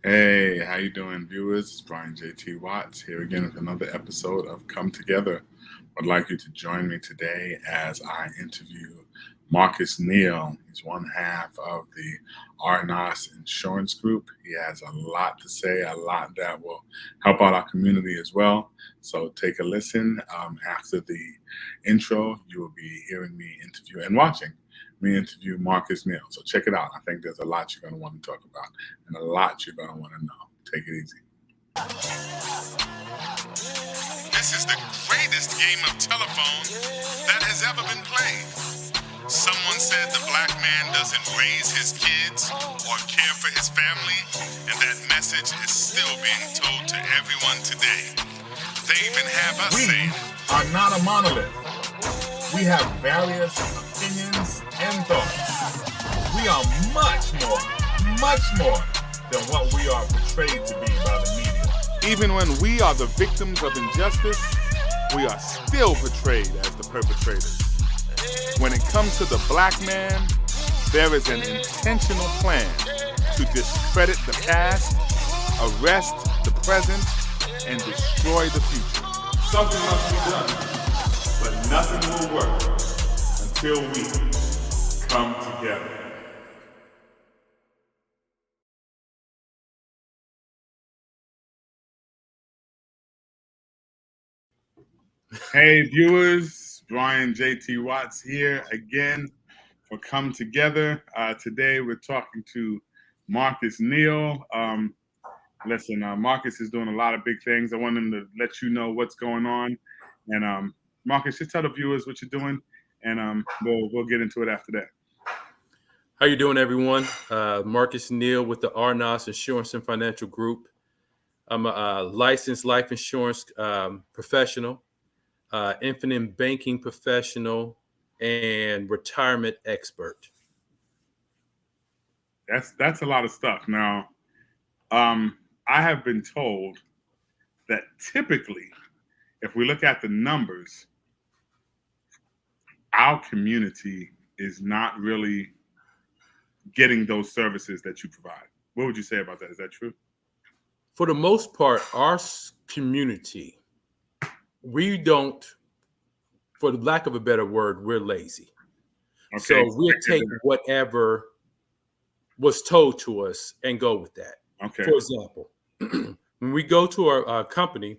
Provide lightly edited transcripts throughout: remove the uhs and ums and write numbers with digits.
Hey, how you doing, viewers? It's Brian J.T. Watts here again with another episode of Come Together. I'd like you to join me today as I interview Markus Neil. He's one half of the Arnos Insurance Group. He has a lot to say, a lot that will help out our community as well. So take a listen. After the intro, you will be hearing me interview and watching me interview Markus Neil. So check it out. I think there's a lot you're going to want to talk about and a lot you're going to want to know. Take it easy. This is the greatest game of telephone that has ever been played. Someone said the black man doesn't raise his kids or care for his family, and that message is still being told to everyone today. They even have us saying, We are not a monolith. We have various opinions and thoughts. We are much more than what we are portrayed to be by the media. even when we are the victims of injustice, we are still portrayed as the perpetrators. When it comes to the black man, there is an intentional plan to discredit the past, arrest the present, and destroy the future. Something must be done, but nothing will work until we come together. Hey, viewers, Brian J.T. Watts here again for Come Together. Today we're talking to Markus Neil. Listen, Markus is doing a lot of big things. I want him to let you know what's going on. And Markus, just tell the viewers what you're doing, and we'll get into it after that. How you doing, everyone? Markus Neil with the Arnos Insurance and Financial Group. I'm a licensed life insurance professional, infinite banking professional, and retirement expert. That's a lot of stuff. Now, I have been told that typically, if we look at the numbers, our community is not really getting those services that you provide. What would you say about that? Is that true? For the most part, our community, we don't, for the lack of a better word, we're lazy. Okay. So we'll take whatever was told to us and go with that. Okay. For example, when we go to our company,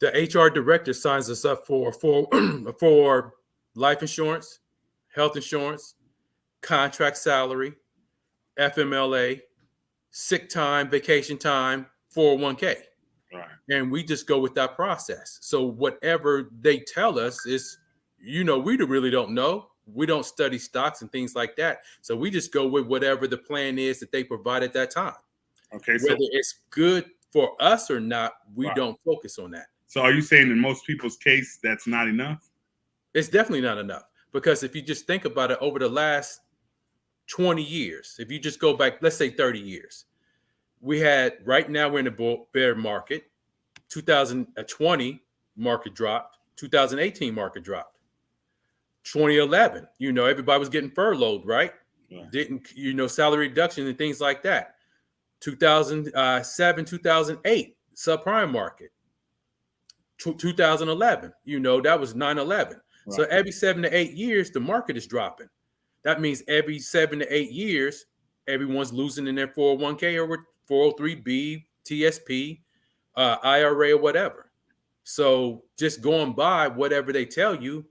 the HR director signs us up for life insurance, health insurance, contract salary, FMLA, sick time, vacation time, 401k. Right. And we just go with that process. So whatever they tell us is, we really don't know. We don't study stocks and things like that. So we just go with whatever the plan is that they provide at that time. Okay. Whether it's good for us or not, we don't focus on that. So are you saying in most people's case, that's not enough? It's definitely not enough, because if you just think about it, over the last 20 years, if you just go back, let's say 30 years, right now we're in a bear market. 2020 market dropped. 2018 market dropped. 2011, everybody was getting furloughed, right? Didn't, salary reduction and things like that. 2007, 2008, subprime market. 2011, that was 9/11. Right. So every 7 to 8 years, the market is dropping. That means every 7 to 8 years, everyone's losing in their 401k or 403b, TSP, IRA, or whatever. So just going by whatever they tell you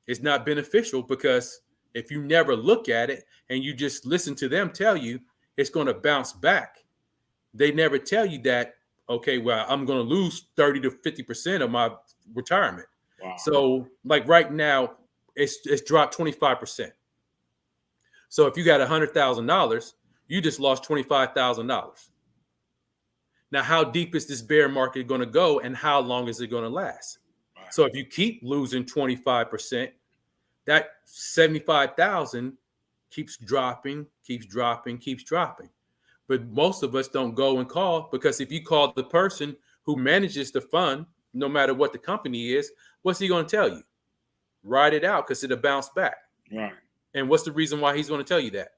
is not beneficial, because if you never look at it and you just listen to them tell you, it's going to bounce back. They never tell you that, okay, well, I'm going to lose 30 to 50% of my retirement. Wow. So like right now, it's dropped 25%. So if you got $100,000, you just lost $25,000. Now, how deep is this bear market going to go, and how long is it going to last? Right. So if you keep losing 25%, that 75,000 keeps dropping. But most of us don't go and call, because if you call the person who manages the fund, no matter what the company is, what's he going to tell you? Ride it out, because it'll bounce back. Right. And what's the reason why he's going to tell you that?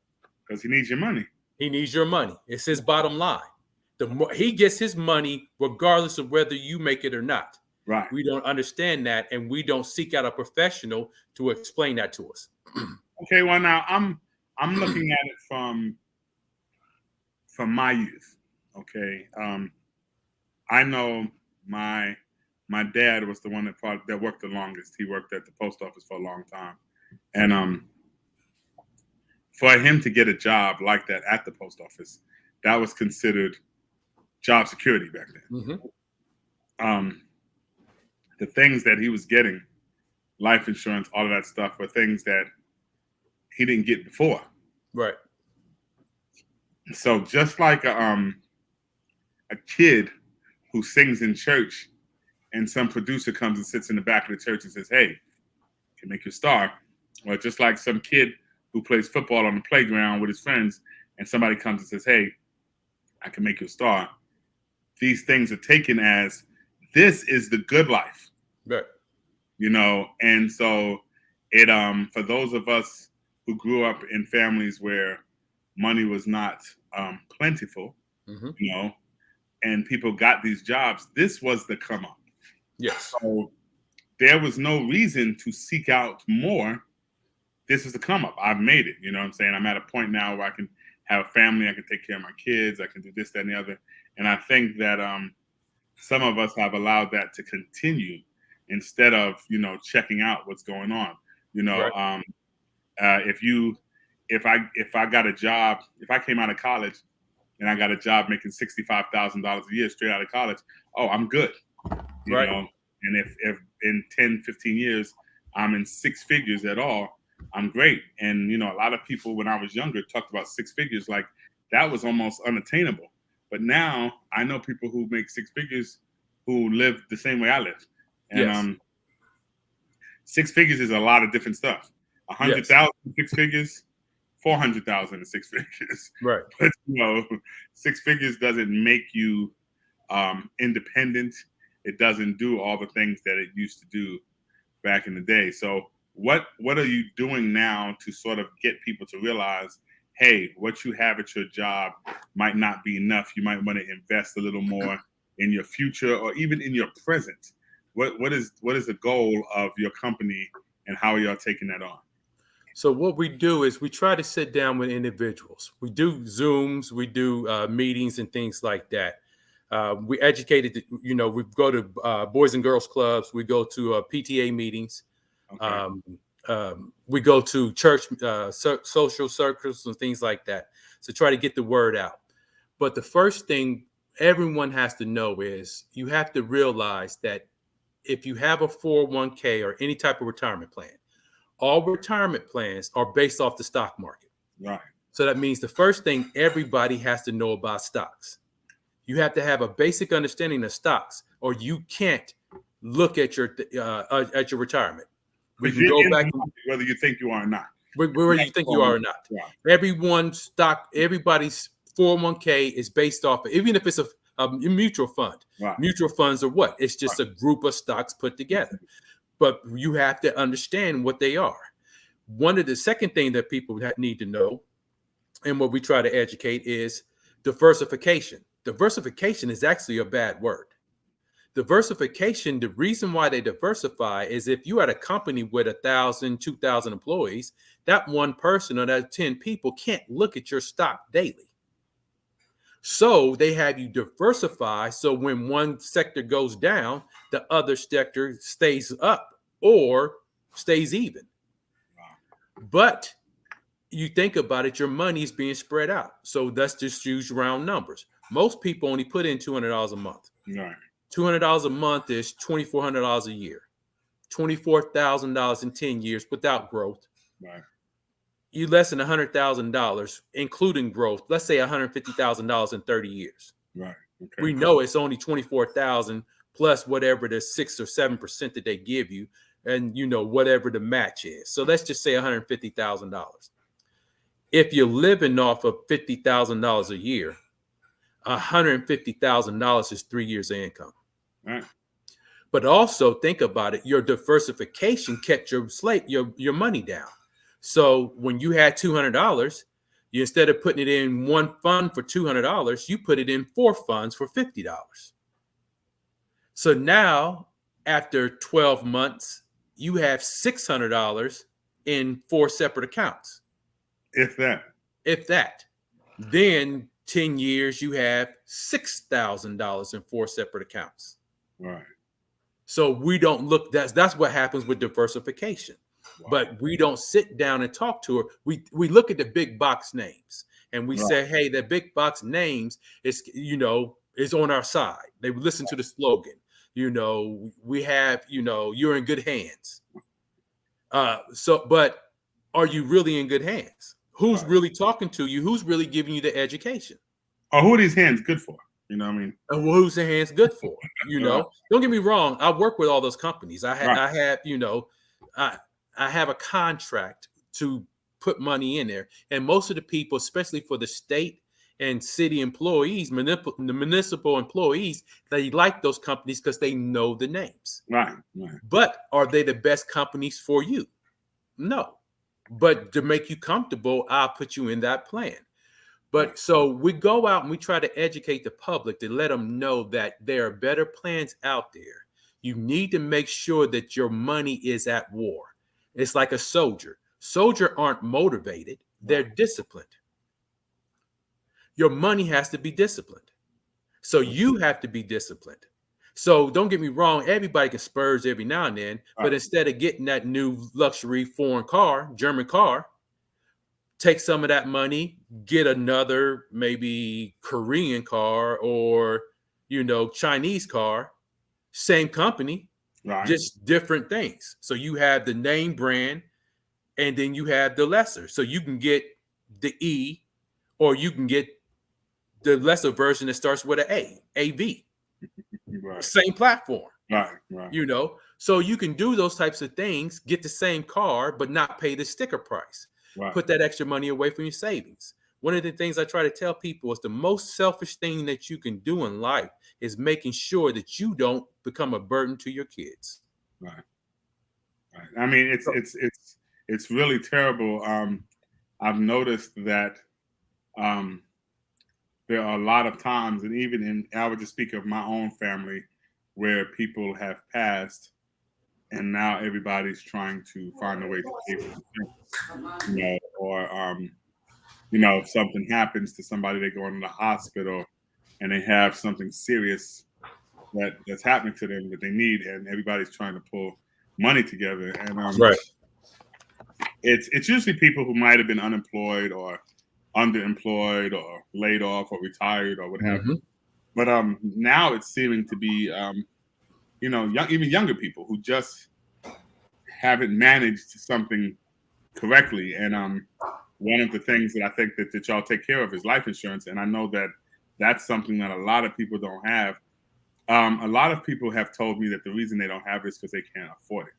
Because he needs your money. He needs your money. It's his bottom line. He gets his money regardless of whether you make it or not. Right. We don't understand that, and we don't seek out a professional to explain that to us. Okay, well now I'm looking at it from my youth. Okay, I know my dad was the one that worked the longest. He worked at the post office for a long time, and for him to get a job like that at the post office, that was considered job security back then. Mm-hmm. The things that he was getting, life insurance, all of that stuff, were things that he didn't get before. Right. So just like a kid who sings in church, and some producer comes and sits in the back of the church and says, "Hey, can make you a star," or just like some kid who plays football on the playground with his friends, and somebody comes and says, "Hey, I can make you a star." These things are taken as, this is the good life, right? And so it for those of us who grew up in families where money was not plentiful, mm-hmm. And people got these jobs, this was the come up. Yes. So there was no reason to seek out more. This is the come up. I've made it. You know what I'm saying? I'm at a point now where I can have a family. I can take care of my kids. I can do this, that, and the other. And I think that some of us have allowed that to continue instead of, checking out what's going on. Right. If I got a job, if I came out of college and I got a job making $65,000 a year straight out of college, oh, I'm good. Right. And if in 10, 15 years I'm in six figures at all, I'm great. And a lot of people when I was younger talked about six figures like that was almost unattainable. But now I know people who make six figures who live the same way I live. And yes. Six figures is a lot of different stuff. 100,000 six figures, 400,000 in six figures. Right. But six figures doesn't make you independent. It doesn't do all the things that it used to do back in the day. So what are you doing now to sort of get people to realize, hey, what you have at your job might not be enough. You might want to invest a little more in your future or even in your present. What is the goal of your company and how are y'all taking that on? So what we do is we try to sit down with individuals. We do Zooms, we do meetings and things like that. We educated, we go to Boys and Girls Clubs. We go to PTA meetings. Okay. We go to church, social circles and things like that. So try to get the word out. But the first thing everyone has to know is you have to realize that if you have a 401k or any type of retirement plan, all retirement plans are based off the stock market. Right. So that means the first thing everybody has to know about stocks. You have to have a basic understanding of stocks, or you can't look at your retirement. We can go back whether you think you are or not. Whether you think you are or not. Yeah. Everybody's 401k is based off, even if it's a mutual fund. Right. Mutual funds are what? It's just a group of stocks put together. But you have to understand what they are. The second thing that people need to know, and what we try to educate, is diversification. Diversification is actually a bad word. Diversification, the reason why they diversify is if you had a company with 1,000, 2,000 employees, that one person or that 10 people can't look at your stock daily. So they have you diversify. So when one sector goes down, the other sector stays up or stays even. But you think about it, your money is being spread out. So let's just use round numbers. Most people only put in $200 a month. Right. $200 a month is $2,400 a year. $24,000 in 10 years without growth. Right. You less than $100,000, including growth. Let's say $150,000 in 30 years. Right. Okay. We know it's only $24,000 plus whatever the 6 or 7% that they give you, and whatever the match is. So let's just say $150,000. If you're living off of $50,000 a year, $150,000 is 3 years of income. Right. But also think about it. Your diversification kept your money down. So when you had $200, instead of putting it in one fund for $200, you put it in 4 funds for $50. So now, after 12 months, you have $600 in 4 separate accounts. If that. Then 10 years, you have $6,000 in 4 separate accounts. Right. So we don't look, that's what happens with diversification. Wow. But we don't sit down and talk to her. We look at the big box names and we say, hey, the big box names is on our side. They listen to the slogan. We have, you're in good hands. But are you really in good hands? Who's really talking to you? Who's really giving you the education? Or who are these hands good for? You know what I mean? And who's the hands good for? Don't get me wrong. I work with all those companies. I have a contract to put money in there. And most of the people, especially for the state and city employees, the municipal employees, they like those companies because they know the names. Right. But are they the best companies for you? No. But to make you comfortable, I'll put you in that plan. But so we go out and we try to educate the public to let them know that there are better plans out there. You need to make sure that your money is at war. It's like a soldier. Soldiers aren't motivated. They're disciplined. Your money has to be disciplined. So you have to be disciplined. So don't get me wrong. Everybody can splurge every now and then. But instead of getting that new luxury foreign car, German car, take some of that money, get another maybe Korean car or, Chinese car, same company, just different things. So you have the name brand and then you have the lesser. So you can get the E or you can get the lesser version that starts with an A, AV. Same platform. Right. So you can do those types of things, get the same car, but not pay the sticker price. Put that extra money away from your savings. One of the things I try to tell people is the most selfish thing that you can do in life is making sure that you don't become a burden to your kids. Right. I mean, it's really terrible. I've noticed that there are a lot of times, and even I would just speak of my own family, where people have passed, and now everybody's trying to find a way to pay for the or if something happens to somebody, they go into the hospital and they have something serious that's happening to them that they need, and everybody's trying to pull money together. And it's usually people who might have been unemployed or underemployed or laid off or retired or what have you. But now it's seeming to be even younger people who just haven't managed something correctly. And one of the things that I think that y'all take care of is life insurance. And I know that that's something that a lot of people don't have. A lot of people have told me that the reason they don't have it is because they can't afford it.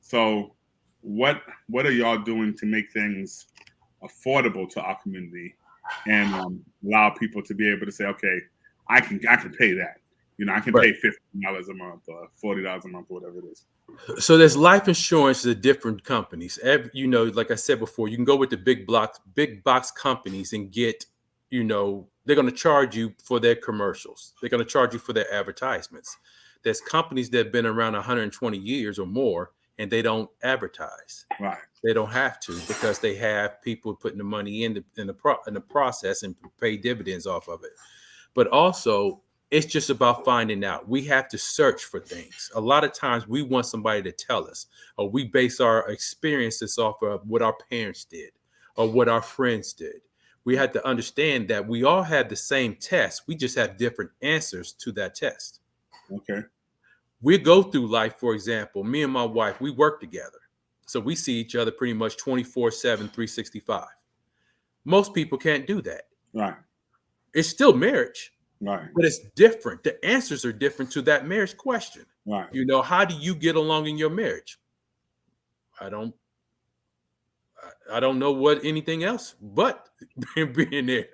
So what are y'all doing to make things affordable to our community and allow people to be able to say, okay, I can pay that. I can pay $50 a month or $40 a month or whatever it is. So there's life insurance to different companies. Like I said before, you can go with the big box companies and get, they're going to charge you for their commercials. They're going to charge you for their advertisements. There's companies that have been around 120 years or more, and they don't advertise. Right. They don't have to because they have people putting the money in the process and pay dividends off of it. But also, it's just about finding out. We have to search for things. A lot of times we want somebody to tell us, or we base our experiences off of what our parents did or what our friends did. We have to understand that we all have the same test. We just have different answers to that test. Okay. We go through life, for example, me and my wife, we work together. So we see each other pretty much 24/7, 365. Most people can't do that. Right. It's still marriage. Right. But it's different. The answers are different to that marriage question. Right. How do you get along in your marriage? I don't know what anything else but being there.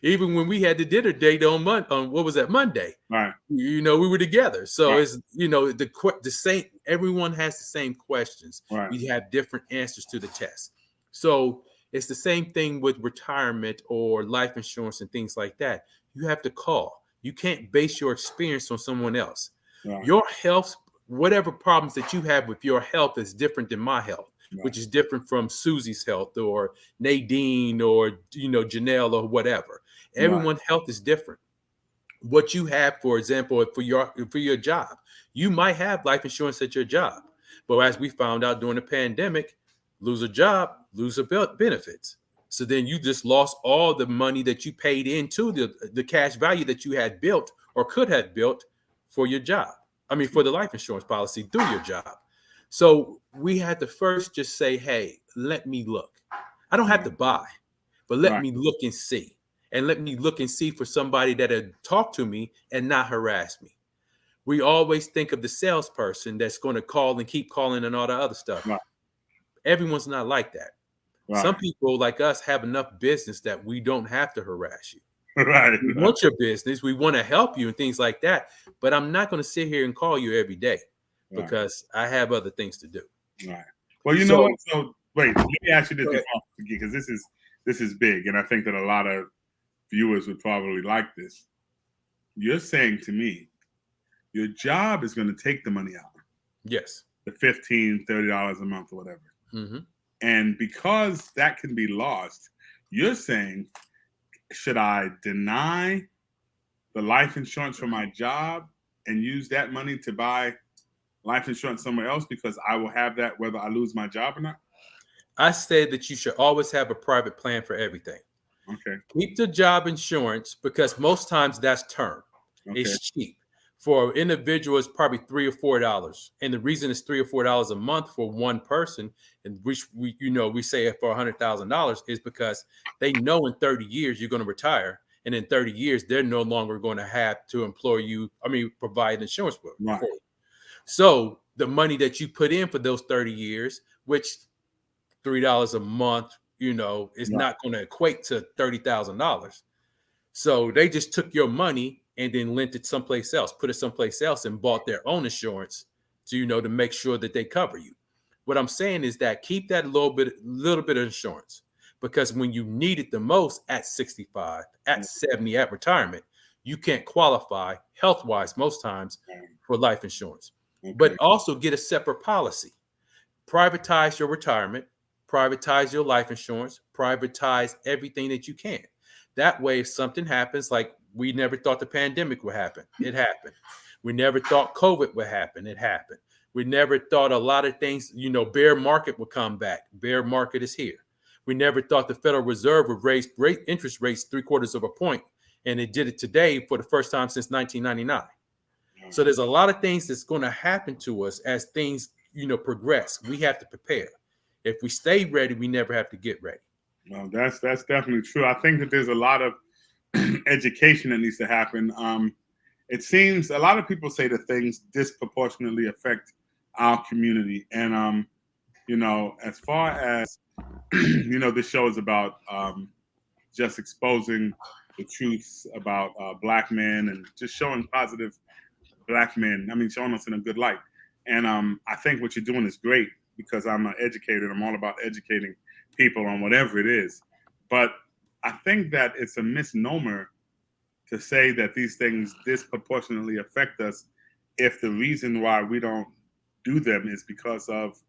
Even when we had the dinner date on Monday. Right. We were together. So it's the same. Everyone has the same questions. Right. We have different answers to the test. So It's the same thing with retirement or life insurance and things like that. You have to call. You can't base your experience on someone else. Right. Your health, whatever problems that you have with your health is different than my health, Right. which is different from Susie's health or Nadine or Janelle or whatever. Everyone's health is different. What you have, for example, for your job, you might have life insurance at your job, but as we found out during the pandemic, lose a job, lose a benefits. So then you just lost all the money that you paid into the cash value that you had built or could have built for your job. I mean, for the life insurance policy through your job. So we had to first just say, hey, let me look. I don't have to buy, but let me look and see. And let me look and see for somebody that'll talk to me and not harass me. We always think of the salesperson that's going to call and keep calling and all the other stuff. Right. Everyone's not like that. Right. Some people like us have enough business that we don't have to harass you. Right. We want your business. We want to help you and things like that. But I'm not going to sit here and call you every day because I have other things to do. Right. Well, you know what? So wait, let me ask you this because this is big, and I think that a lot of viewers would probably like this. You're saying to me, your job is going to take the money out. Yes. The $15, $30 a month or whatever. Mm-hmm. And because that can be lost, you're saying, should I deny the life insurance for my job and use that money to buy life insurance somewhere else because I will have that whether I lose my job or not? I said that you should always have a private plan for everything. Okay. Keep the job insurance because most times that's term. Okay. It's cheap. For an individual, it's probably $3 or $4. And the reason it's $3 or $4 a month for one person, and which we say it for $100,000 is because they know in 30 years you're going to retire. And in 30 years, they're no longer going to have to provide insurance for you. So the money that you put in for those 30 years, which $3 a month, is not going to equate to $30,000. So they just took your money and then lent it someplace else, put it someplace else and bought their own insurance to make sure that they cover you. What I'm saying is that keep that little bit of insurance because when you need it the most at 65, at 70, at retirement, you can't qualify health-wise most times for life insurance. Okay. But also get a separate policy. Privatize your retirement, privatize your life insurance, privatize everything that you can. That way, if something happens, like we never thought the pandemic would happen, it happened. We never thought COVID would happen, it happened. We never thought a lot of things, bear market would come back. Bear market is here. We never thought the Federal Reserve would raise interest rates 0.75 of a point, and it did it today for the first time since 1999. So there's a lot of things that's going to happen to us as things, progress. We have to prepare. If we stay ready, we never have to get ready. No, that's definitely true. I think that there's a lot of education that needs to happen. It seems a lot of people say that things disproportionately affect our community. And, as far as, this show is about just exposing the truths about Black men and just showing positive Black men. Showing us in a good light. And I think what you're doing is great because I'm an educator. I'm all about educating people on whatever it is. But I think that it's a misnomer to say that these things disproportionately affect us if the reason why we don't do them is because of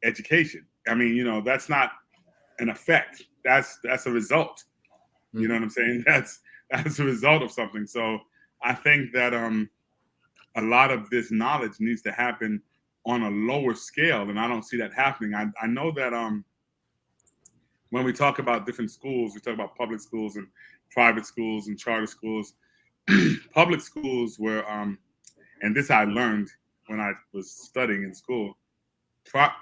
education. That's not an effect. That's a result. You know what I'm saying? That's a result of something. So I think that a lot of this knowledge needs to happen on a lower scale, and I don't see that happening. I know that when we talk about different schools, we talk about public schools and private schools and charter schools. Public schools were, and this I learned when I was studying in school,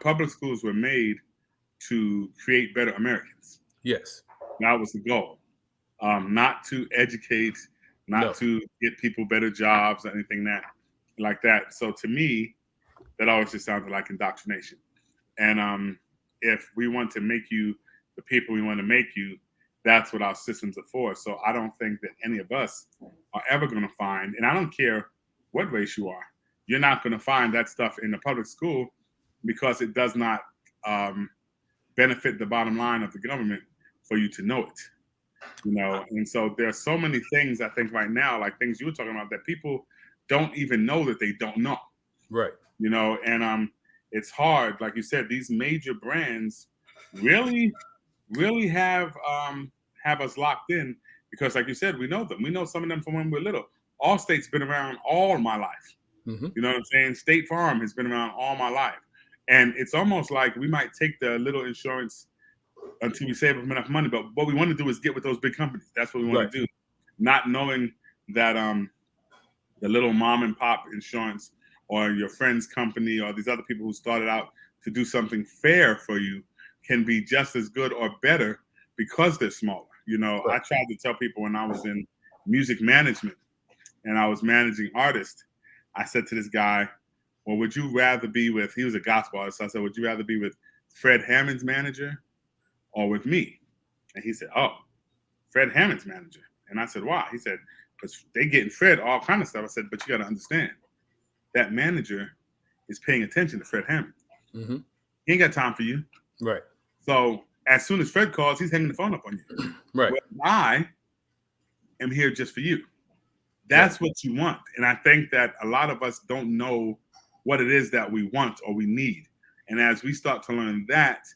public schools were made to create better Americans. Yes. That was the goal. Not to educate, not to get people better jobs or anything like that. So to me, that always just sounded like indoctrination. And if we want to make you the people we want to make you, that's what our systems are for. So I don't think that any of us are ever going to find, and I don't care what race you are, you're not going to find that stuff in the public school because it does not benefit the bottom line of the government for you to know it. And so there are so many things I think right now, like things you were talking about, that people don't even know that they don't know. Right. And it's hard, like you said, these major brands really have us locked in, because like you said, we know them. We know some of them from when we were little. Allstate's been around all my life. Mm-hmm. You know what I'm saying? State Farm has been around all my life. And it's almost like we might take the little insurance until we save up enough money, but what we want to do is get with those big companies. That's what we want to do. Not knowing that the little mom and pop insurance or your friend's company or these other people who started out to do something fair for you can be just as good or better because they're smaller. I tried to tell people when I was in music management and I was managing artists, I said to this guy, well, would you rather be with, he was a gospel artist, so I said, would you rather be with Fred Hammond's manager or with me? And he said, oh, Fred Hammond's manager. And I said, why? He said, because they getting Fred all kind of stuff. I said, but you got to understand, that manager is paying attention to Fred Hammond. Mm-hmm. He ain't got time for you. Right. So as soon as Fred calls, he's hanging the phone up on you. Right. Well, I am here just for you. That's what you want. And I think that a lot of us don't know what it is that we want or we need. And as we start to learn that,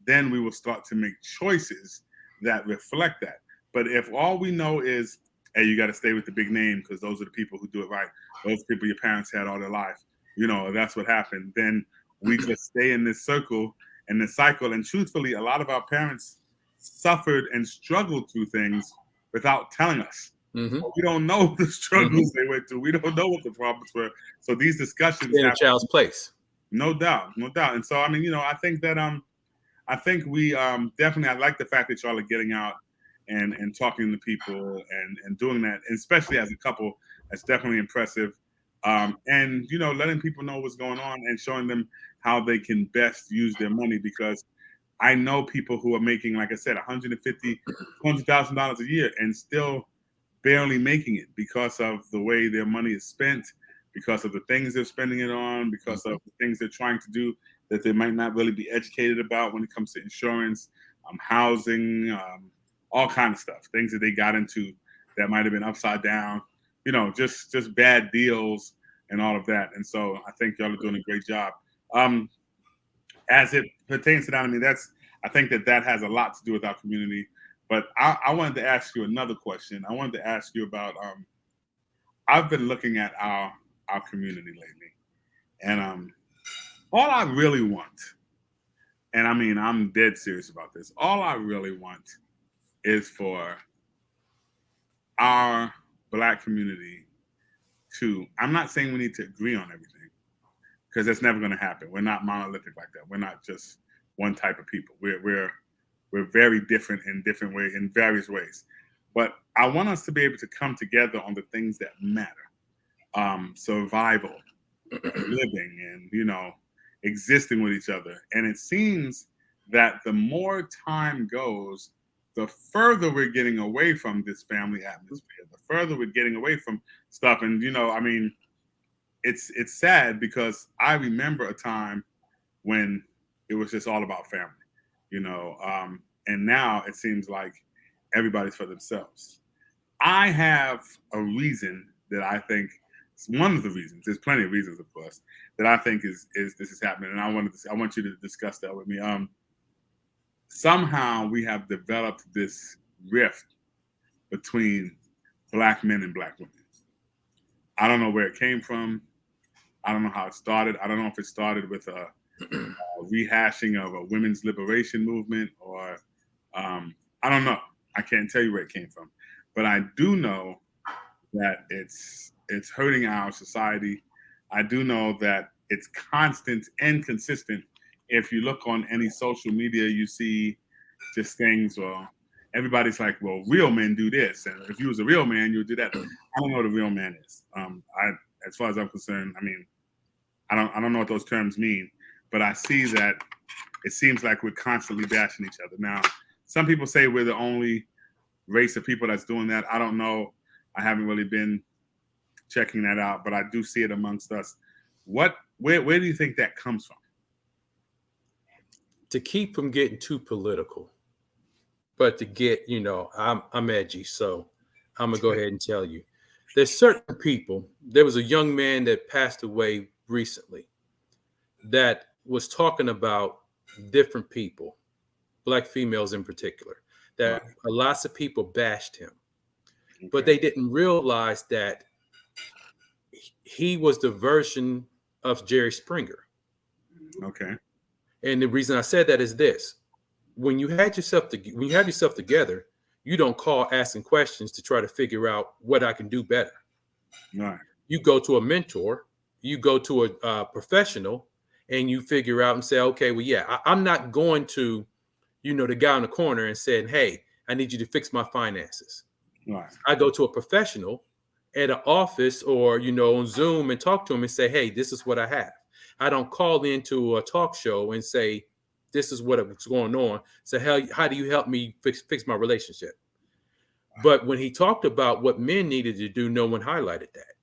then we will start to make choices that reflect that. But if all we know is, hey, you got to stay with the big name because those are the people who do it right. Those people your parents had all their life. That's what happened. Then we just stay in this circle and this cycle. And truthfully, a lot of our parents suffered and struggled through things without telling us. Mm-hmm. We don't know the struggles they went through. We don't know what the problems were. So these discussions in a child's place. No doubt. And so, I think that I think we definitely, I like the fact that y'all are getting out and talking to people and doing that, and especially as a couple. That's definitely impressive. And letting people know what's going on and showing them how they can best use their money, because I know people who are making, like I said, $150,000, $200,000 a year and still barely making it because of the way their money is spent, because of the things they're spending it on, because of the things they're trying to do that they might not really be educated about when it comes to insurance, housing, all kind of stuff, things that they got into that might have been upside down, just bad deals and all of that. And so I think y'all are doing a great job. As it pertains to that, I think that has a lot to do with our community. But I wanted to ask you another question. I wanted to ask you about, I've been looking at our community lately, and all I really want, and I'm dead serious about this, all I really want is for our Black community to, I'm not saying we need to agree on everything, because that's never going to happen. We're not monolithic like that. We're not just one type of people. We're very different in different ways, in various ways. But I want us to be able to come together on the things that matter. Survival, living, and, existing with each other. And it seems that the more time goes, the further we're getting away from this family atmosphere, the further we're getting away from stuff. And, it's sad, because I remember a time when it was just all about family. And now it seems like everybody's for themselves. I have a reason that I think, one of the reasons, there's plenty of reasons, of course, that I think is this is happening. And I want you to discuss that with me. Somehow we have developed this rift between Black men and Black women. I don't know where it came from. I don't know how it started. I don't know if it started with a rehashing of a women's liberation movement, or I don't know. I can't tell you where it came from, but I do know that it's hurting our society. I do know that it's constant and consistent. If you look on any social media, you see just things, well, everybody's like, well, real men do this, and if you was a real man, you would do that. I don't know what a real man is. As far as I'm concerned, I don't know what those terms mean. But I see that it seems like we're constantly bashing each other. Now, some people say we're the only race of people that's doing that. I don't know. I haven't really been checking that out, but I do see it amongst us. Where do you think that comes from? to keep from getting too political, but to get, I'm edgy, so I'm gonna go ahead and tell you. There's certain people. There was a young man that passed away recently that was talking about different people, black females in particular, that lots of people bashed him, but they didn't realize that he was the version of Jerry Springer. Okay. And the reason I said that is this: when you have yourself together, you don't call asking questions to try to figure out what I can do better. Right. You go to a mentor, you go to a professional, and you figure out and say, okay, well, yeah, I'm not going to, the guy in the corner and saying, hey, I need you to fix my finances. Right. I go to a professional at an office or, on Zoom and talk to him and say, hey, this is what I have. I don't call into a talk show and say, this is what's going on. So how do you help me fix my relationship? But when he talked about what men needed to do, no one highlighted that.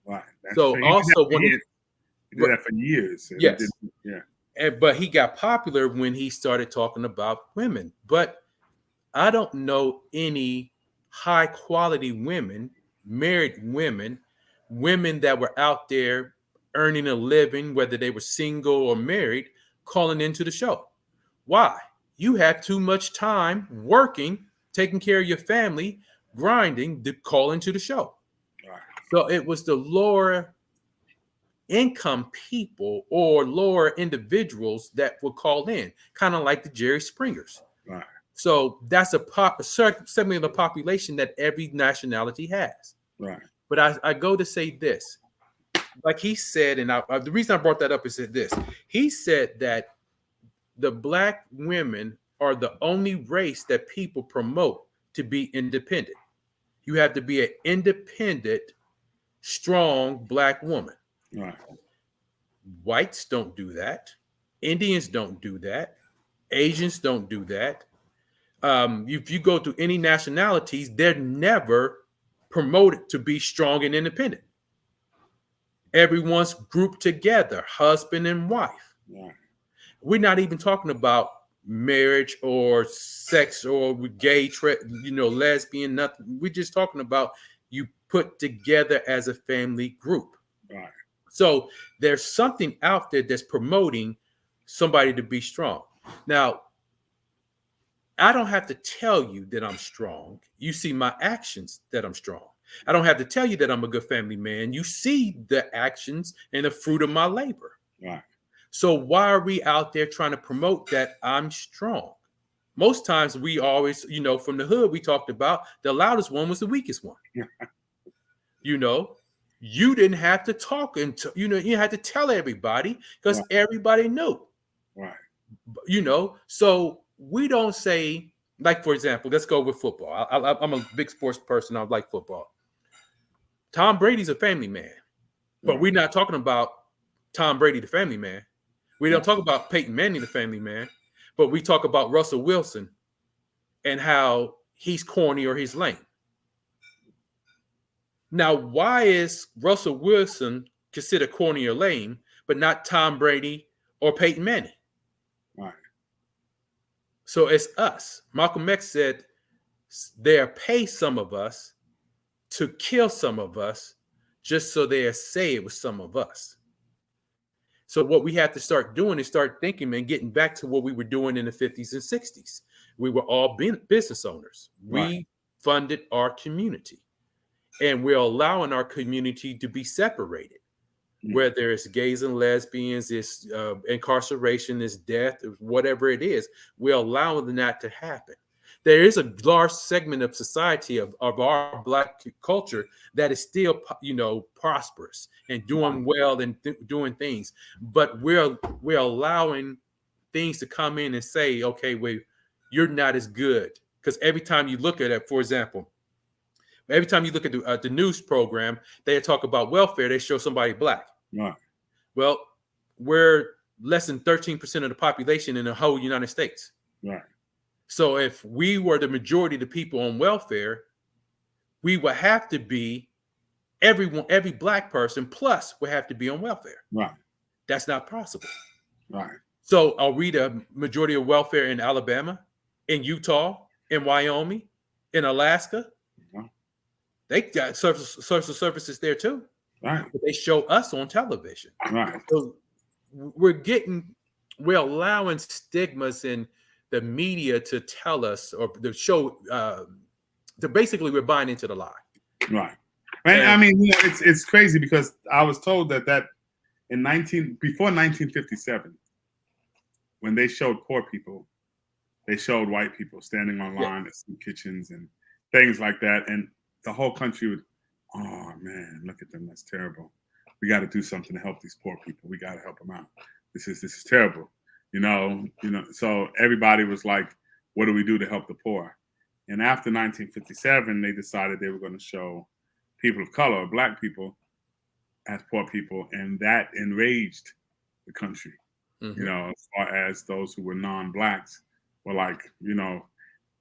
Right. So also when he did that for years. Yes. Yeah. But he got popular when he started talking about women. But I don't know any high quality women, married women that were out there earning a living, whether they were single or married, calling into the show. Why? You had too much time working, taking care of your family, grinding to call into the show. Right. So it was the lower income people or lower individuals that would call in, kind of like the Jerry Springers. Right. So that's a segment of the population that every nationality has. Right. But I go to say this, like he said, and the reason I brought that up is this. He said that the black women are the only race that people promote to be independent. You have to be an independent, strong black woman. Right. Whites don't do that. Indians don't do that. Asians don't do that. If you go to any nationalities, they're never promoted to be strong and independent. Everyone's grouped together, husband and wife. Right. We're not even talking about marriage or sex or gay, lesbian, nothing. We're just talking about you put together as a family group. Right. So there's something out there that's promoting somebody to be strong. Now, I don't have to tell you that I'm strong. You see my actions that I'm strong. I don't have to tell you that I'm a good family man. You see the actions and the fruit of my labor. Right. So why are we out there trying to promote that I'm strong? Most times we always, from the hood, we talked about the loudest one was the weakest one. You didn't have to talk until, you had to tell everybody because everybody knew. Right. So we don't say, like, for example, let's go with football. I'm a big sports person. I like football. Tom Brady's a family man, but we're not talking about Tom Brady, the family man. We don't talk about Peyton Manning, the family man, but we talk about Russell Wilson and how he's corny or he's lame. Now, why is Russell Wilson considered corny or lame, but not Tom Brady or Peyton Manning? Right. So it's us. Malcolm X said they'll pay some of us to kill some of us just so they'll say it was some of us. So what we have to start doing is start thinking and getting back to what we were doing in the 50s and 60s. We were all business owners. We funded our community. And we're allowing our community to be separated, whether it's gays and lesbians, it's incarceration, it's death, whatever it is. We're allowing that to happen. There is a large segment of society of our Black culture that is still, prosperous and doing well and doing things. But we're allowing things to come in and say, okay, wait, you're not as good. Because every time you look at it, for example, every time you look at the news program, they talk about welfare, they show somebody Black. Right. Well, we're less than 13% of the population in the whole United States. Right. So if we were the majority of the people on welfare, we would have to be every Black person plus would have to be on welfare. Right. That's not possible. Right. So are we the majority of welfare in Alabama, in Utah, in Wyoming, in Alaska? Well, They got social services there too. right, But they show us on television. right, So we're allowing stigmas in the media to tell us or to show to basically we're buying into the lie. right. And I mean, you know, it's crazy because I was told that before 1957, when they showed poor people, they showed white people standing on line at soup kitchens and things like that, and the whole country would, oh man, look at them, that's terrible. We got to do something to help these poor people. We got to help them out. This is terrible, you know. So everybody was like, what do we do to help the poor? And after 1957, they decided they were going to show people of color, or black people, as poor people, and that enraged the country. Mm-hmm. You know, as far as those who were non-blacks were like, you know,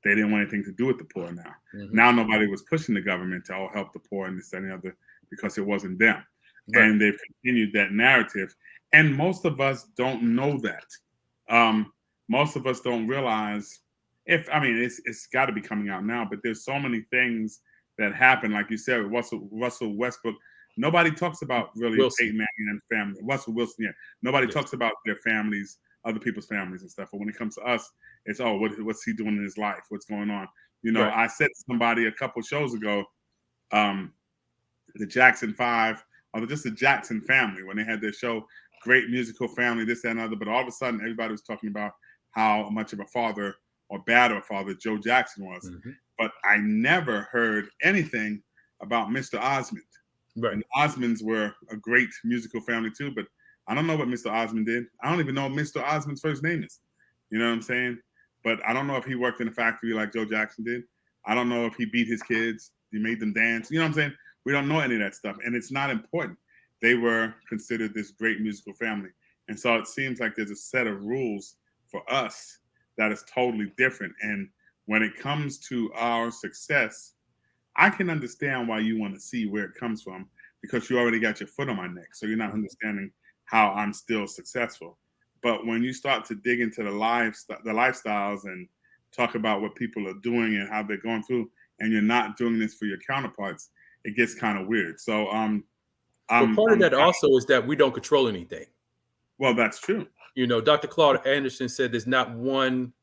they didn't want anything to do with the poor now. Mm-hmm. Now nobody was pushing the government to help the poor and this and the other because it wasn't them. Right. And they've continued that narrative. And most of us don't know that. Most of us don't realize it's got to be coming out now, but there's so many things that happen. Like you said, Russell Westbrook, nobody talks about really Peyton Manning and family. Russell Wilson, yeah. Nobody talks about their families, other people's families and stuff. But when it comes to us, it's, oh, what's he doing in his life? What's going on? You know, I said to somebody a couple shows ago, the Jackson 5, or just the Jackson family, when they had their show, great musical family, this, that, and other. But all of a sudden, everybody was talking about how much of a father or bad of a father Joe Jackson was. Mm-hmm. But I never heard anything about Mr. Osmond. Right. And the Osmonds were a great musical family too, but I don't know what Mr. Osmond did. I don't even know what Mr. Osmond's first name is. You know what I'm saying? But I don't know if he worked in a factory like Joe Jackson did. I don't know if he beat his kids. He made them dance. You know what I'm saying? We don't know any of that stuff. And it's not important. They were considered this great musical family. And so it seems like there's a set of rules for us that is totally different. And when it comes to our success, I can understand why you want to see where it comes from, because you already got your foot on my neck. So you're not understanding how I'm still successful. But when you start to dig into the lifestyles and talk about what people are doing and how they're going through, and you're not doing this for your counterparts, it gets kind of weird. So part of that also is that we don't control anything. Well, that's true. You know, Dr. Claude Anderson said there's not one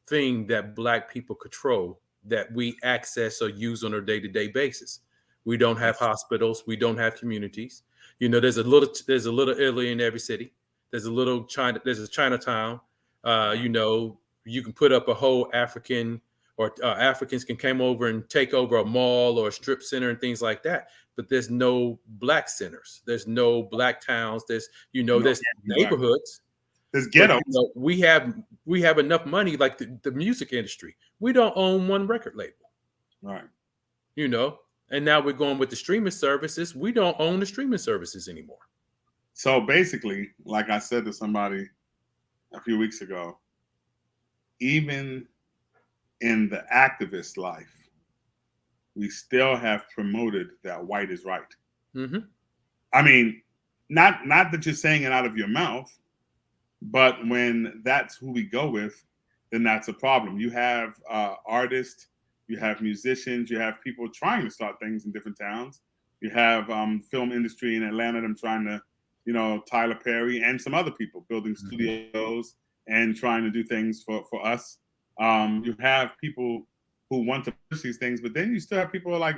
thing that Black people control that we access or use on a day-to-day basis. We don't have hospitals. We don't have communities. You know, there's a little Italy in every city. There's a Chinatown. You know, you can put up a whole African or Africans can come over and take over a mall or a strip center and things like that. But there's no Black centers. There's no Black towns. There's neighborhoods. There's ghettos. But, you know, we have enough money, like the music industry. We don't own one record label. Right. You know, and now we're going with the streaming services. We don't own the streaming services anymore. So basically, like I said to somebody a few weeks ago, even in the activist life, we still have promoted that white is right. Mm-hmm. I mean, not that you're saying it out of your mouth, but when that's who we go with, then that's a problem. You have artists, you have musicians, you have people trying to start things in different towns. You have film industry in Atlanta, them trying to, you know, Tyler Perry and some other people building studios and trying to do things for us. You have people who want to push these things, but then you still have people who are like,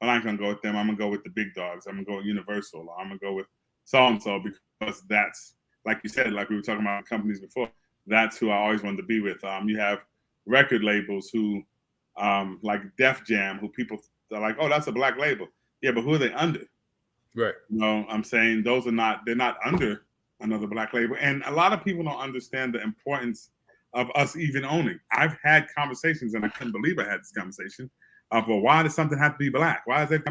well, I ain't gonna go with them. I'm gonna go with the big dogs. I'm gonna go with Universal. Or I'm gonna go with so-and-so because that's, like you said, like we were talking about companies before, that's who I always wanted to be with. You have record labels who, like Def Jam, who people are like, oh, that's a Black label. Yeah, but who are they under? Right. You know, I'm saying they're not under another Black label. And a lot of people don't understand the importance of us even owning. I've had conversations, and I couldn't believe I had this conversation, of, well, why does something have to be Black? Why is that?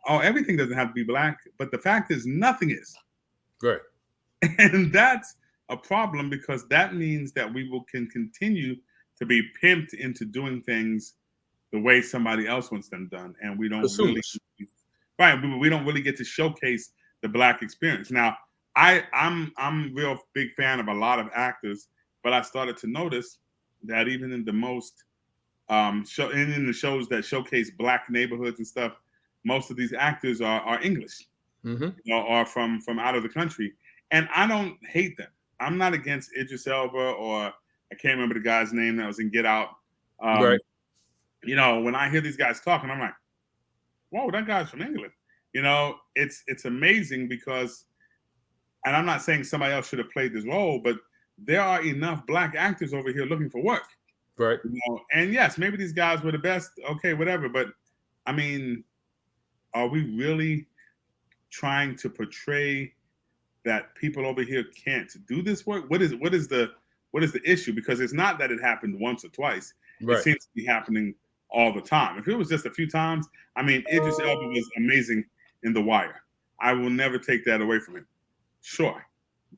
Oh, everything doesn't have to be Black, but the fact is nothing is. Right. And that's a problem, because that means that we can continue to be pimped into doing things the way somebody else wants them done. And we don't we don't really get to showcase the Black experience. Now, I'm real big fan of a lot of actors, but I started to notice that even in the most in the shows that showcase black neighborhoods and stuff, most of these actors are English, or from out of the country, and I don't hate them. I'm not against Idris Elba, or I can't remember the guy's name that was in Get Out. Right. You know, when I hear these guys talking, I'm like, whoa, that guy's from England. You know, it's amazing because, and I'm not saying somebody else should have played this role, but there are enough black actors over here looking for work. Right. You know, and yes, maybe these guys were the best. Okay, whatever. But I mean, are we really trying to portray that people over here can't do this work? What is the issue? Because it's not that it happened once or twice. Right. It seems to be happening all the time. If it was just a few times, I mean, Idris Elba was amazing in The Wire. I will never take that away from him. Sure.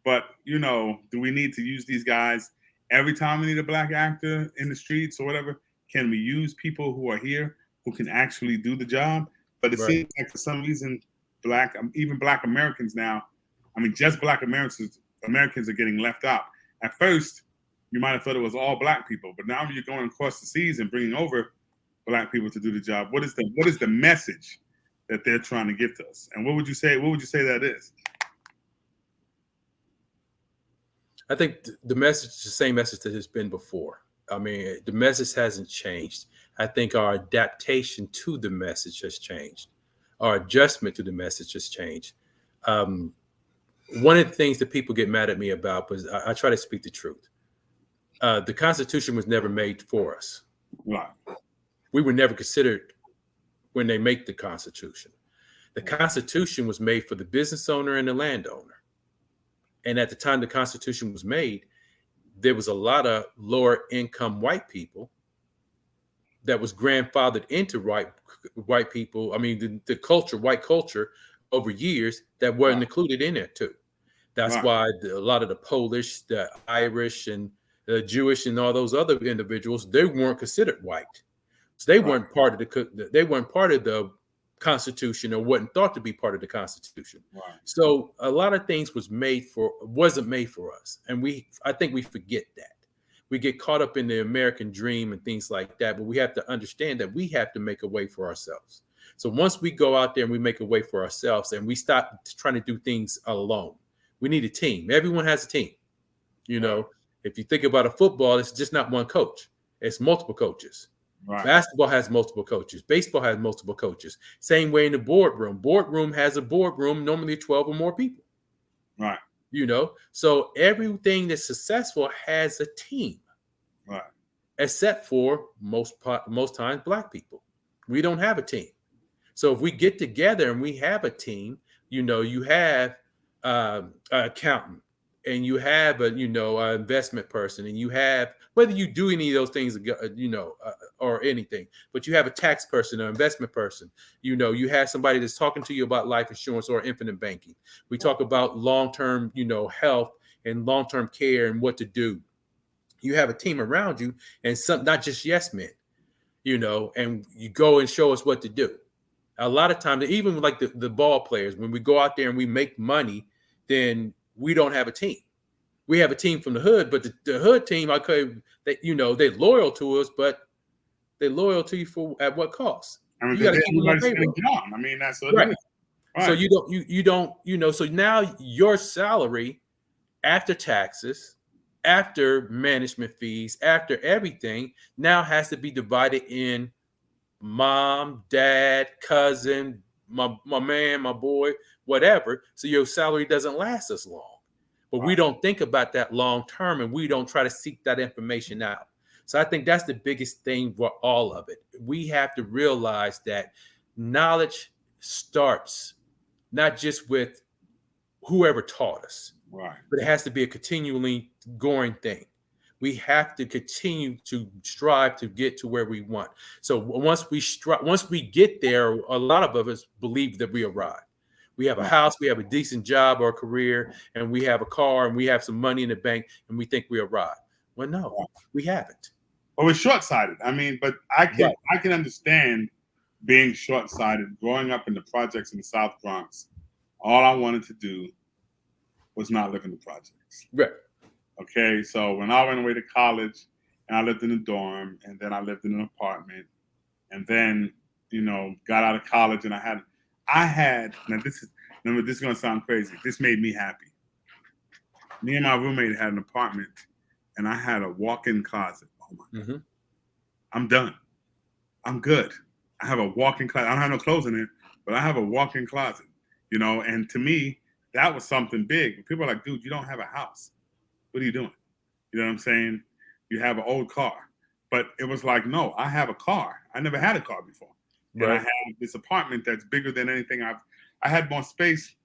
But, you know, do we need to use these guys every time we need a black actor in the streets or whatever? Can we use people who are here who can actually do the job? But it seems like for some reason, even black Americans now, I mean, just black Americans are getting left out. At first, you might have thought it was all black people, but now you're going across the seas and bringing over black people to do the job. What is the message that they're trying to give to us? And what would you say that is? I think the message is the same message that has been before. I mean, the message hasn't changed. I think our adaptation to the message has changed. Our adjustment to the message has changed. One of the things that people get mad at me about was I try to speak the truth. The Constitution was never made for us. Right. We were never considered when they make the Constitution. The Constitution was made for the business owner and the landowner. And at the time the Constitution was made, there was a lot of lower income white people that was grandfathered into white people. I mean, the culture, white culture over years that weren't included in it too. That's why a lot of the Polish, the Irish, and the Jewish, and all those other individuals, they weren't considered white. So they weren't part of the Constitution, or wasn't thought to be part of the Constitution. Right. So a lot of things wasn't made for us. And I think we forget that. We get caught up in the American dream and things like that, but we have to understand that we have to make a way for ourselves. So once we go out there and we make a way for ourselves and we stop trying to do things alone, we need a team. Everyone has a team. You know, if you think about a football, it's just not one coach. It's multiple coaches. Right. Basketball has multiple coaches. Baseball has multiple coaches. Same way in the boardroom. Boardroom has a boardroom, normally 12 or more people. Right. You know, so everything that's successful has a team. Right. Except for most times black people. We don't have a team. So if we get together and we have a team, you know, you have an accountant, and you have an investment person, and you have, whether you do any of those things, or anything, but you have a tax person, or investment person, you know, you have somebody that's talking to you about life insurance or infinite banking. We talk about long-term, health and long-term care and what to do. You have a team around you, and not just yes men, and you go and show us what to do. A lot of times, even like the ball players, when we go out there and we make money, then we don't have a team. We have a team from the hood, but the hood team, they're loyal to us, but they're loyal to you at what cost? I mean, you got to keep them on payroll. I mean, that's what it is. Right. So you don't, so now your salary after taxes, after management fees, after everything, now has to be divided in mom, dad, cousin, my man, my boy, whatever. So your salary doesn't last as long. But we don't think about that long term, and we don't try to seek that information out. So I think that's the biggest thing for all of it. We have to realize that knowledge starts not just with whoever taught us, but it has to be a continually going thing. We have to continue to strive to get to where we want. So once we get there, a lot of us believe that we arrive. We have a house, we have a decent job or career, and we have a car, and we have some money in the bank, and we think we arrived. Well, no, we haven't. Well, we're short-sighted. I mean, but I can understand being short-sighted. Growing up in the projects in the South Bronx, all I wanted to do was not living the projects. Right. Okay, so when I went away to college, and I lived in a dorm, and then I lived in an apartment, and then got out of college, and I had now this is gonna sound crazy. This made me happy. Me and my roommate had an apartment, and I had a walk-in closet. Oh my God. Mm-hmm. I'm done. I'm good. I have a walk-in closet. I don't have no clothes in it, but I have a walk-in closet. And to me, that was something big. People are like, dude, you don't have a house. What are you doing? You know what I'm saying? You have an old car. But it was like, no, I have a car. I never had a car before. Right. And I have this apartment that's bigger than anything I had more space.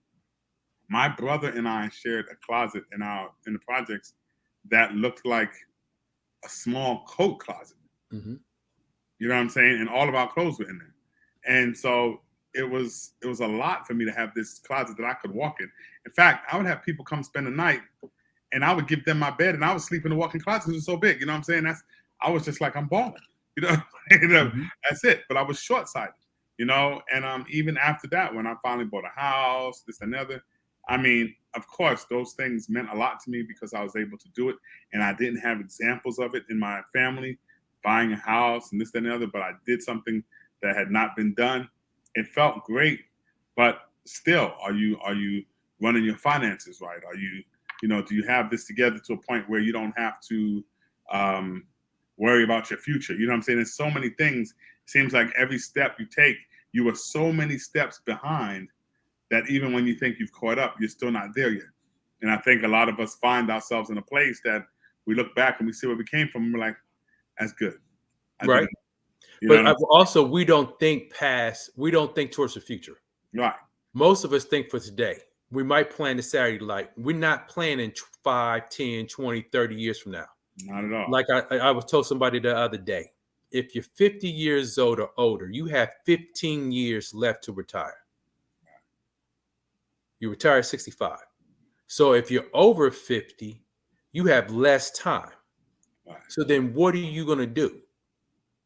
My brother and I shared a closet in the projects that looked like a small coat closet. Mm-hmm. You know what I'm saying? And all of our clothes were in there. And so it was a lot for me to have this closet that I could walk in. In fact, I would have people come spend the night, and I would give them my bed, and I would sleep in the walk-in closet because it was so big. You know what I'm saying? I was just like, I'm balling. Mm-hmm. That's it. But I was short-sighted. And even after that, when I finally bought a house, this and the other, I mean, of course, those things meant a lot to me because I was able to do it, and I didn't have examples of it in my family, buying a house and this and the other, but I did something that had not been done. It felt great, but still, are you running your finances right? Are you, do you have this together to a point where you don't have to worry about your future? You know what I'm saying? There's so many things. It seems like every step you take, you are so many steps behind that even when you think you've caught up, you're still not there yet. And I think a lot of us find ourselves in a place that we look back and we see where we came from, and we're like, that's good. Right. But also, we don't think towards the future. Right. Most of us think for today. We might plan the Saturday light. We're not planning 5, 10, 20, 30 years from now. Not at all. Like I was told somebody the other day, if you're 50 years old or older, you have 15 years left to retire. You retire at 65. So if you're over 50, you have less time. Right. So then what are you going to do?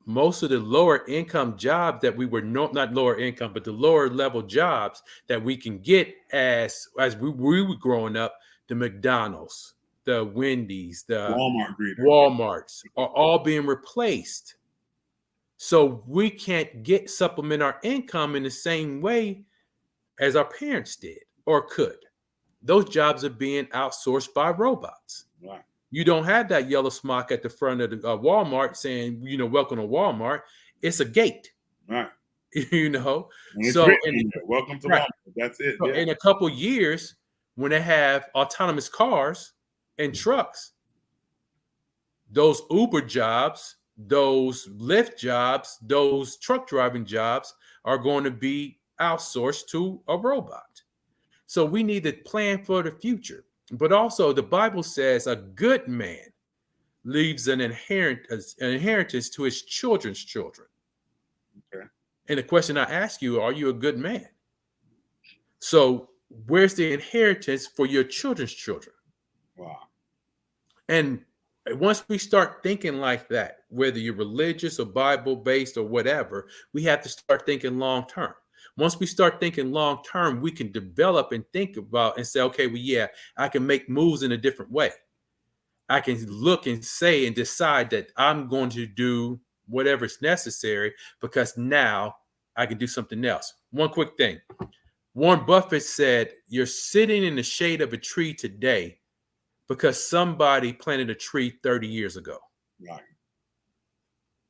Most of the lower income jobs that we were not lower income, but the lower level jobs that we can get as we were growing up, the McDonald's, the Wendy's, the Walmarts are all being replaced. So we can't supplement our income in the same way as our parents did or could. Those jobs are being outsourced by robots. Right. You don't have that yellow smock at the front of the Walmart saying, welcome to Walmart. It's a gate. Right. So welcome to Walmart. That's it. So in a couple years, when they have autonomous cars and trucks, those Uber jobs, those Lyft jobs, those truck driving jobs are going to be outsourced to a robot. So we need to plan for the future. But also the Bible says a good man leaves an inheritance to his children's children. Okay. And the question I ask you, are you a good man? So where's the inheritance for your children's children? Wow. And once we start thinking like that, whether you're religious or Bible-based or whatever, we have to start thinking long-term. Once we start thinking long-term, we can develop and think about and say, okay, well, yeah, I can make moves in a different way. I can look and say and decide that I'm going to do whatever's necessary because now I can do something else. One quick thing. Warren Buffett said, you're sitting in the shade of a tree today because somebody planted a tree 30 years ago. Right.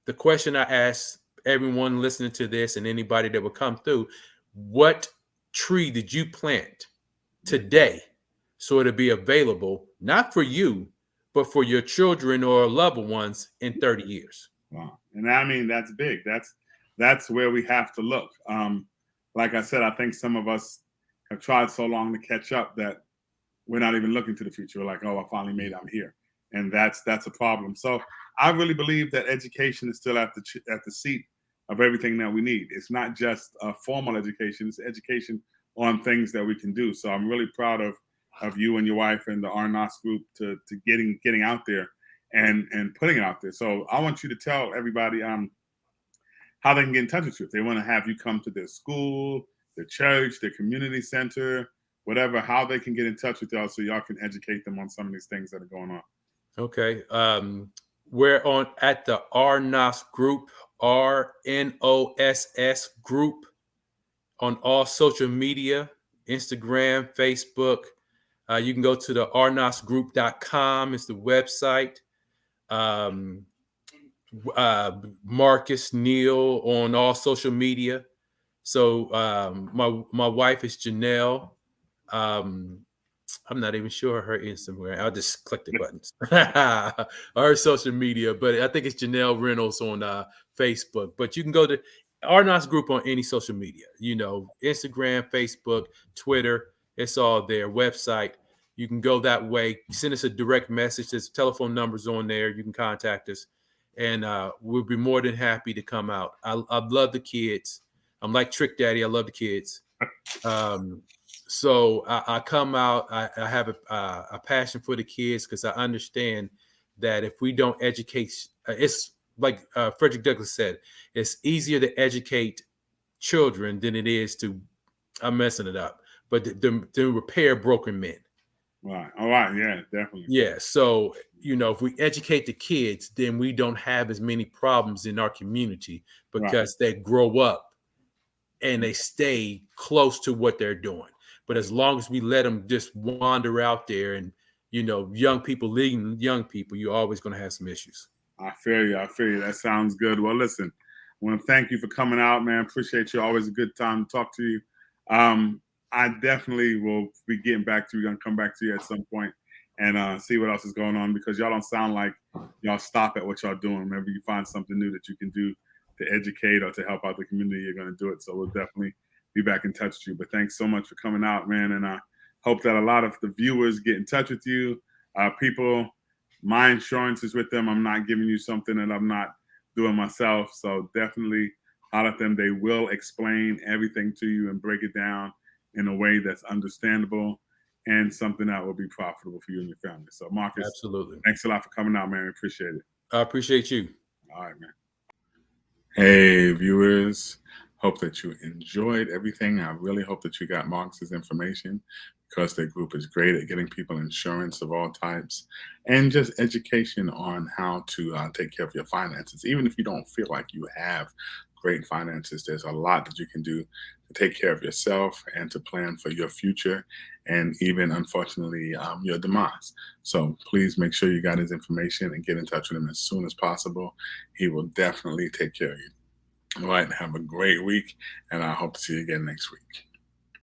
The question I asked everyone listening to this and anybody that will come through, what tree did you plant today so it'll be available, not for you, but for your children or loved ones in 30 years? Wow. And I mean, that's big. That's where we have to look. Like I said, I think some of us have tried so long to catch up that we're not even looking to the future. We're like, oh, I finally made it, I'm here. And that's a problem. So I really believe that education is still at the seat of everything that we need. It's not just a formal education, it's education on things that we can do. So I'm really proud of you and your wife and the Arnos group to getting out there and putting it out there. So I want you to tell everybody how they can get in touch with you. If they want to have you come to their school, their church, their community center, whatever, how they can get in touch with y'all so y'all can educate them on some of these things that are going on. Okay. We're on at the RNOS group, RNOSS group, on all social media, Instagram, Facebook. You can go to the rnosgroup.com. It's the website. Markus Neil on all social media. So my wife is Janelle. I'm not even sure her Instagram. I'll just click the buttons. Her social media, but I think it's Janelle Reynolds on Facebook. But you can go to RNOS group on any social media. Instagram, Facebook, Twitter. It's all there. Website. You can go that way. Send us a direct message. There's telephone numbers on there. You can contact us, and we'll be more than happy to come out. I love the kids. I'm like Trick Daddy. I love the kids. So I come out. I have a passion for the kids because I understand that if we don't educate, it's like Frederick Douglass said, it's easier to educate children than it is to, I'm messing it up, but to repair broken men. Right. All right. Yeah, definitely. Yeah. So, if we educate the kids, then we don't have as many problems in our community because they grow up and they stay close to what they're doing. But as long as we let them just wander out there and, young people leading young people, you're always going to have some issues. I feel you. That sounds good. Well, listen, I want to thank you for coming out, man. Appreciate you. Always a good time to talk to you. I definitely will be getting back to you. We're going to come back to you at some point and see what else is going on, because y'all don't sound like y'all stop at what y'all doing. Maybe you find something new that you can do to educate or to help out the community, you're going to do it. So we'll definitely be back in touch with you. But thanks so much for coming out, man. And I hope that a lot of the viewers get in touch with you. People, my insurance is with them. I'm not giving you something that I'm not doing myself. So definitely holler at them. They will explain everything to you and break it down in a way that's understandable and something that will be profitable for you and your family. So Markus, absolutely, thanks a lot for coming out, man. We appreciate it. I appreciate you. All right, man. Hey, viewers. Hope that you enjoyed everything. I really hope that you got Markus's information, because their group is great at getting people insurance of all types and just education on how to take care of your finances. Even if you don't feel like you have great finances, there's a lot that you can do to take care of yourself and to plan for your future and even, unfortunately, your demise. So please make sure you got his information and get in touch with him as soon as possible. He will definitely take care of you. All right, have a great week, and I hope to see you again next week.